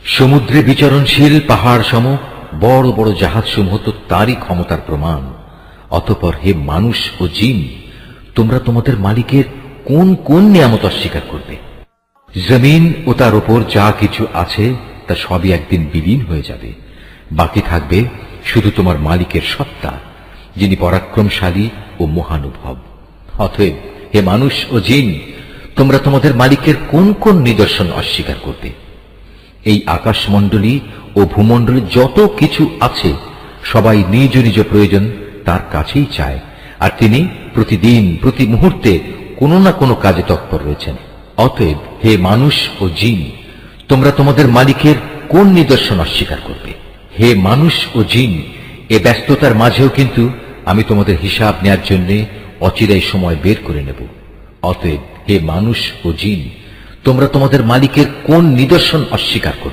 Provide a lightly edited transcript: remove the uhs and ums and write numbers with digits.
সমুদ্রে বিচরণশীল পাহাড় সম বড় বড় জাহাজসমূহ তো তারই ক্ষমতার প্রমাণ। অতঃপর হে মানুষ ও জিন, তোমরা তোমাদের মালিকের কোন কোন নিয়ামত অস্বীকার করবে? জমিন ও তার উপর যা কিছু আছে তা সবই একদিন বিলীন হয়ে যাবে। বাকি থাকবে শুধু তোমার মালিকের সত্তা, যিনি পরাক্রমশালী ও মহানুভব। অতএব হে মানুষ ও জিন, তোমরা তোমাদের মালিকের কোন কোন নিদর্শন অস্বীকার করবে? এই আকাশমণ্ডলী ও ভূমণ্ডলে যত কিছু আছে সবাই নিজ নিজ প্রয়োজন তার কাছেই চায়, আর তিনি প্রতিদিন প্রতি মুহূর্তে কোনো না কোনো কাজে তৎপর রয়েছেন। অতএব হে মানুষ ও জিন, তোমরা তোমাদের মালিকের কোন নিদর্শন অস্বীকার করবে? হে মানুষ ও জিন, এ ব্যস্ততার মাঝেও কিন্তু আমি তোমাদের হিসাব নেয়ার জন্য অচিরাই সময় বের করে নেব। অতএব হে মানুষ ও জিন, তোমরা তোমাদের মালিকের কোন নিদর্শন অস্বীকার করবে?